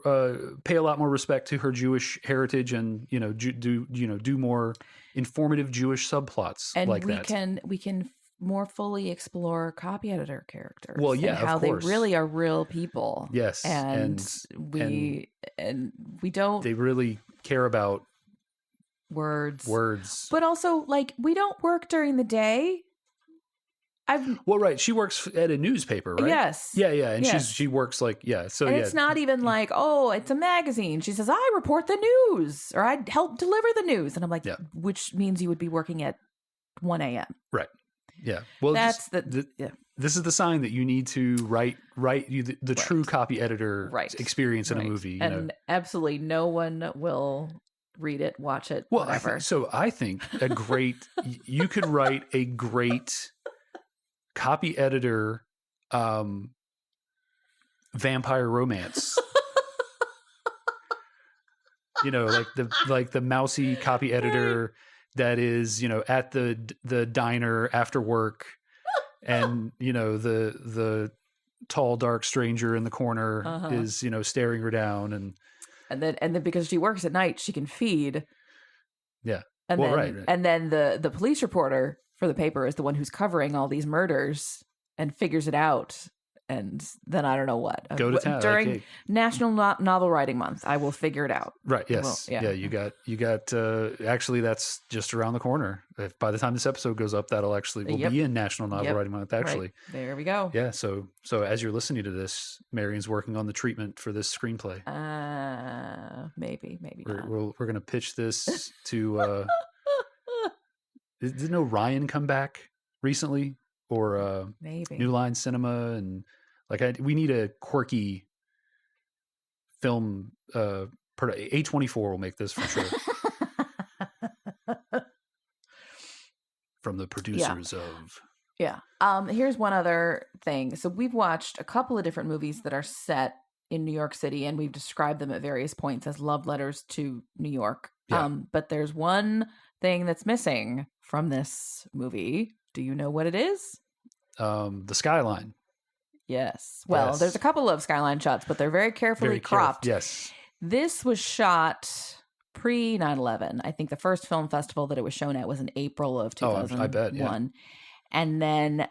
pay a lot more respect to her Jewish heritage, and you know, do more informative Jewish subplots and like that. We can more fully explore copy editor characters. Well, yeah, and how of course. They really are real people. Yes, and we don't. They really care about words, but also like we don't work during the day. Right. She works at a newspaper, right? Yes. Yeah, and she works like So and it's not even like, oh, it's a magazine. She says, I report the news, or I help deliver the news, and I'm like, which means you would be working at 1 a.m. Right. Yeah. Well, that's this is the sign that you need to write the true copy editor experience in a movie. You know? Absolutely no one will read it, watch it, whatever. I think you could write a great copy editor vampire romance. You know, like the mousy copy editor that is, you know, at the diner after work, and you know the tall dark stranger in the corner is, you know, staring her down, and then because she works at night, she can feed. Yeah. And and then the police reporter for the paper is the one who's covering all these murders and figures it out. And then I don't know what. Go to town during National Novel Writing Month. I will figure it out. Right. Yes. Yeah. You got. Actually, that's just around the corner. If by the time this episode goes up, that'll actually will be in National Novel Writing Month. Actually, right. There we go. Yeah. So as you're listening to this, Marion's working on the treatment for this screenplay. Maybe we're gonna pitch this to. Didn't Ryan come back recently, or maybe New Line Cinema and. We need a quirky film. A24 will make this for sure. From the producers of. Yeah. Here's one other thing. So we've watched a couple of different movies that are set in New York City, and we've described them at various points as love letters to New York. Yeah. But there's one thing that's missing from this movie. Do you know what it is? The skyline. Yes. Well, there's a couple of skyline shots, but they're very carefully cropped. Yes. This was shot pre 9/11. I think the first film festival that it was shown at was in April of 2001. I bet. Yeah. And then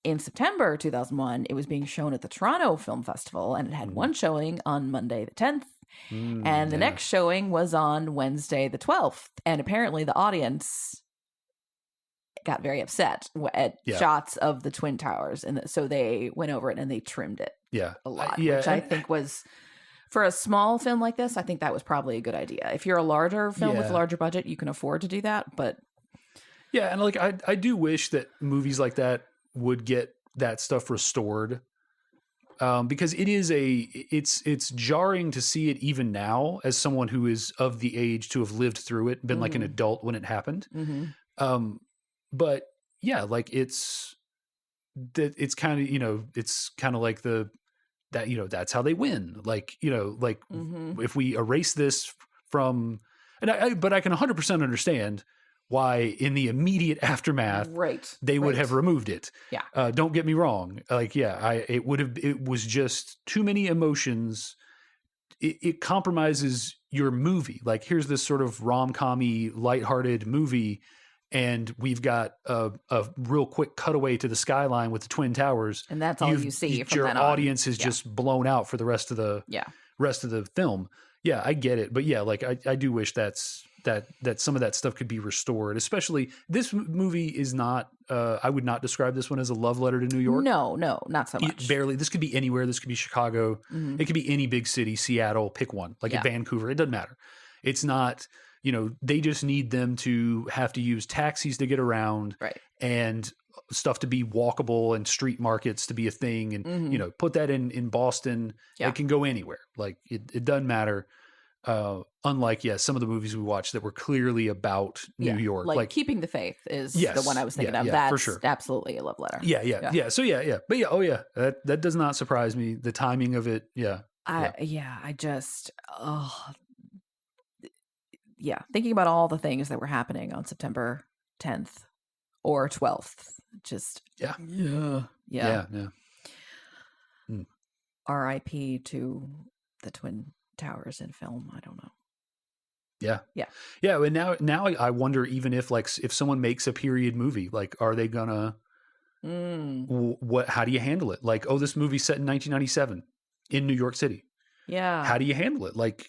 in September 2001, it was being shown at the Toronto Film Festival, and it had one showing on Monday the 10th, and the next showing was on Wednesday the 12th. And apparently the audience got very upset at shots of the Twin Towers, and so they went over it and they trimmed it a lot, which I think was, for a small film like this, I think that was probably a good idea. If you're a larger film with a larger budget, you can afford to do that, but... Yeah, and like I do wish that movies like that would get that stuff restored, because it's jarring to see it even now as someone who is of the age to have lived through it, been like an adult when it happened. But yeah, like it's kind of, it's kind of like that's how they win. Like, if we erase this from, but I can 100% understand why in the immediate aftermath, they would have removed it. Yeah. Don't get me wrong. Like, it was just too many emotions. It compromises your movie. Like, here's this sort of rom-com-y, lighthearted movie, and we've got a real quick cutaway to the skyline with the Twin Towers. And that's all you see from your then on. audience is just blown out for the rest of the film. Yeah, I get it. But yeah, like I do wish that some of that stuff could be restored. Especially this movie is not, I would not describe this one as a love letter to New York. No, not so much. Barely. This could be anywhere. This could be Chicago. It could be any big city, Seattle, pick one, like Vancouver. It doesn't matter. It's not, they just need them to have to use taxis to get around, and stuff to be walkable, and street markets to be a thing. And, put that in Boston. It can go anywhere. Like it doesn't matter. Unlike, some of the movies we watched that were clearly about New York. Like Keeping the Faith is the one I was thinking of. That's for sure. Absolutely a love letter. Yeah. So But that does not surprise me. The timing of it. Thinking about all the things that were happening on September 10th or 12th, just R.I.P. to the Twin Towers in film. I don't know. Yeah. And now I wonder, even if someone makes a period movie, like, are they gonna how do you handle it? Like, this movie's set in 1997 in New York City. Yeah. How do you handle it? Like,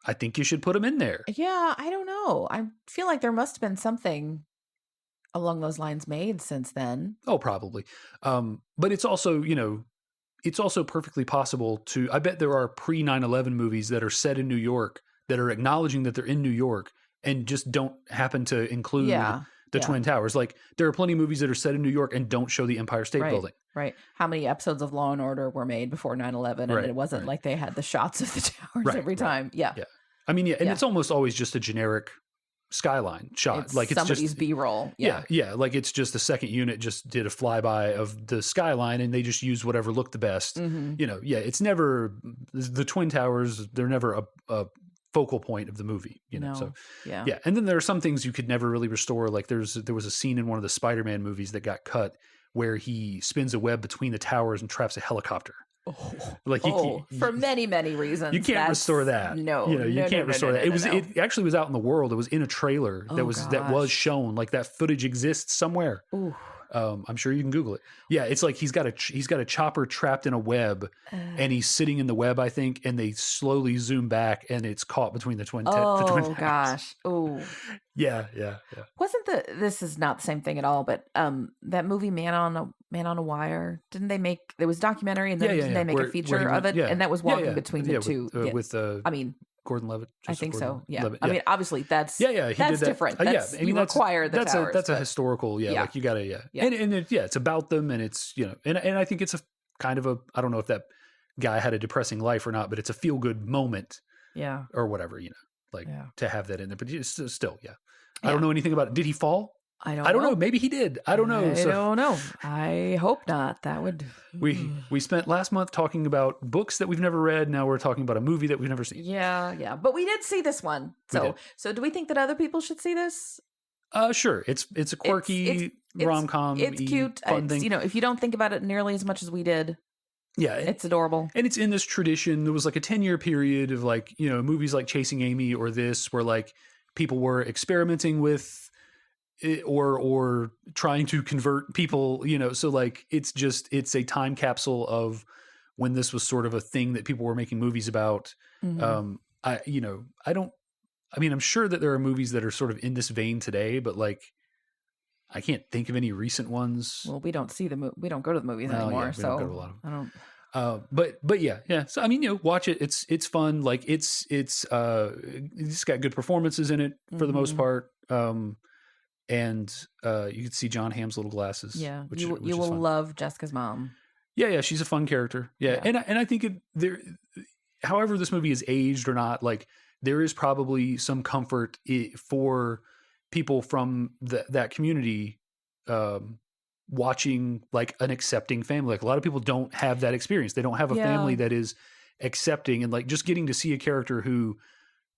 I think you should put them in there. Yeah, I don't know. I feel like there must have been something along those lines made since then. Oh, probably. But it's also, it's also perfectly possible to, I bet there are pre 9/11 movies that are set in New York that are acknowledging that they're in New York and just don't happen to include the Twin Towers. Like, there are plenty of movies that are set in New York and don't show the Empire State Building. Right. How many episodes of Law and Order were made before 9/11, and it wasn't like they had the shots of the towers every time. Yeah. I mean, and it's almost always just a generic skyline shot. It's like, it's somebody's just B-roll. Yeah. Like, it's just the second unit just did a flyby of the skyline, and they just used whatever looked the best. It's never the Twin Towers. They're never a focal point of the movie, So and then there are some things you could never really restore. Like, there was a scene in one of the Spider-Man movies that got cut where he spins a web between the towers and traps a helicopter. For many, many reasons. You can't restore that. No, you can't restore that. It actually was out in the world. It was in a trailer that was shown. Like, that footage exists somewhere. Ooh. I'm sure you can Google it. Yeah, it's like he's got a chopper trapped in a web, and he's sitting in the web, I think, and they slowly zoom back, and it's caught between the twin. Oh gosh! Oh, yeah. Wasn't this is not the same thing at all? But that movie Man on a Wire, didn't they make? There was a documentary, and then didn't they make a feature of it? And that was walking between the two. With Gordon Levitt. I think so. Yeah. Levitt, I mean, obviously that's he that's did that. different. That's, you require the towers. That's a historical. Like, you gotta. And it's about them, and it's and I think it's a kind of a, I don't know if that guy had a depressing life or not, but it's a feel good moment. Yeah. Or whatever, to have that in there, but it's still. I don't know anything about it. Did he fall? I don't know. Maybe he did. I don't know. I don't know. I hope not. That would. We spent last month talking about books that we've never read. Now we're talking about a movie that we've never seen. Yeah. But we did see this one. So do we think that other people should see this? Sure. It's a quirky rom-com. It's cute. Fun thing. If you don't think about it nearly as much as we did. Yeah. It's adorable. And it's in this tradition. There was like a 10-year period of movies like Chasing Amy or this, where like people were experimenting with or trying to convert people, so like it's a time capsule of when this was sort of a thing that people were making movies about. Mhm. I'm sure that there are movies that are sort of in this vein today, but like I can't think of any recent ones. Well, we don't go to the movies anymore, we so don't go to a lot of them. I don't. But yeah. So watch it. It's fun. Like it's got good performances in it for the most Mhm. part. And you can see John Hamm's little glasses. Yeah, which you is will fun. love Jessica's mom. Yeah, she's a fun character. Yeah. And I think however this movie is aged or not, like there is probably some comfort for people from that community watching like an accepting family. Like a lot of people don't have that experience. They don't have a family that is accepting, and like just getting to see a character who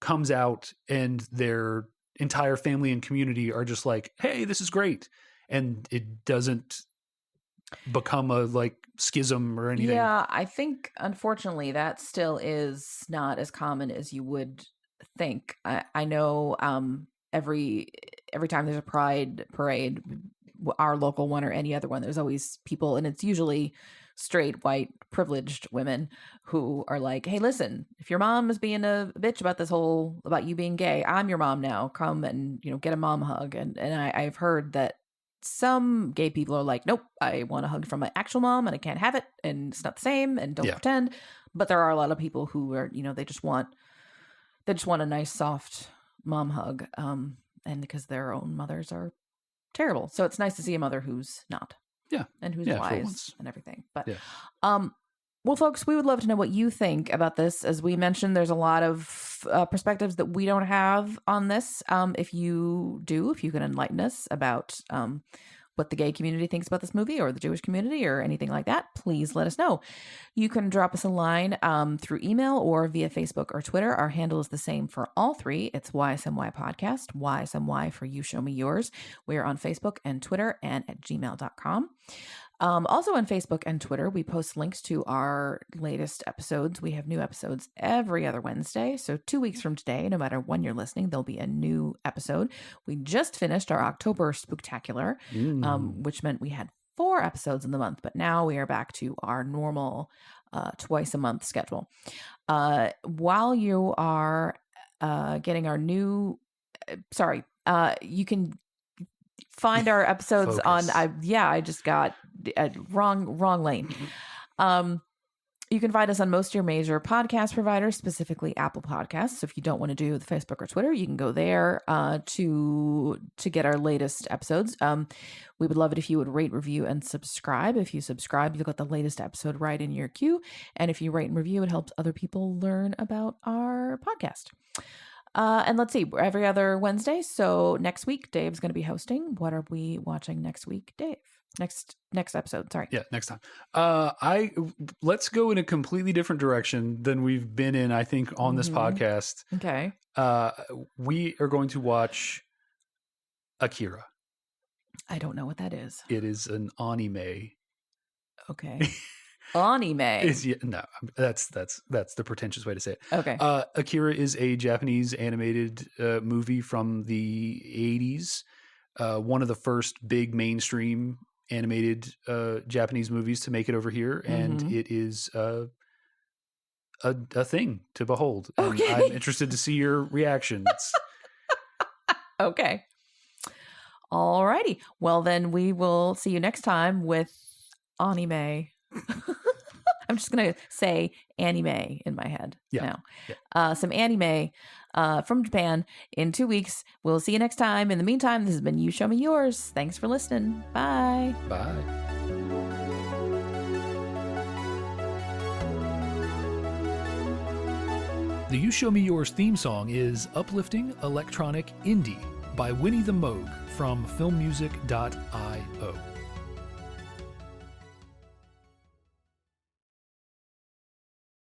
comes out and their entire family and community are just like, hey, this is great. And it doesn't become a like schism or anything. Yeah, I think unfortunately that still is not as common as you would think. I know every time there's a pride parade, our local one or any other one, there's always people, and it's usually straight, white, privileged women who are like, hey, listen, if your mom is being a bitch about you being gay, I'm your mom now. Come and, get a mom hug. And I've heard that some gay people are like, nope, I want a hug from my actual mom and I can't have it. And it's not the same and don't pretend. But there are a lot of people who are, they just want a nice, soft mom hug. And because their own mothers are terrible. So it's nice to see a mother who's not. Yeah. And who's wise and everything. But, well, folks, we would love to know what you think about this. As we mentioned, there's a lot of perspectives that we don't have on this. If you can enlighten us about what the gay community thinks about this movie, or the Jewish community, or anything like that, please let us know. You can drop us a line through email or via Facebook or Twitter. Our handle is the same for all three. It's YSMY Podcast, YSMY for You Show Me Yours. We're on Facebook and Twitter and at gmail.com. Also on Facebook and Twitter, we post links to our latest episodes. We have new episodes every other Wednesday. So 2 weeks from today, no matter when you're listening, there'll be a new episode. We just finished our October Spooktacular, which meant we had 4 episodes in the month, but now we are back to our normal twice a month schedule. While you are getting our new, you can find our episodes on I just got wrong lane. You can find us on most of your major podcast providers, specifically Apple Podcasts. So if you don't want to do the Facebook or Twitter, you can go there to get our latest episodes. We would love it if you would rate, review, and subscribe. If you subscribe, you'll get the latest episode right in your queue. And if you rate and review, it helps other people learn about our podcast. And let's see, every other Wednesday. So next week, Dave's going to be hosting. What are we watching next week, Dave? Next episode. Sorry. Yeah, next time. Let's go in a completely different direction than we've been in, I think, on this podcast. Okay. We are going to watch Akira. I don't know what that is. It is an anime. Okay. Anime. That's the pretentious way to say it. Okay. Akira is a Japanese animated movie from the 80s. One of the first big mainstream animated Japanese movies to make it over here, and it is a thing to behold. And okay. I'm interested to see your reactions. Okay. All righty. Well, then we will see you next time with anime. I'm just going to say anime in my head now. Yeah. Some anime from Japan in 2 weeks. We'll see you next time. In the meantime, this has been You Show Me Yours. Thanks for listening. Bye. Bye. The You Show Me Yours theme song is Uplifting Electronic Indie by Winnie the Moog from filmmusic.io.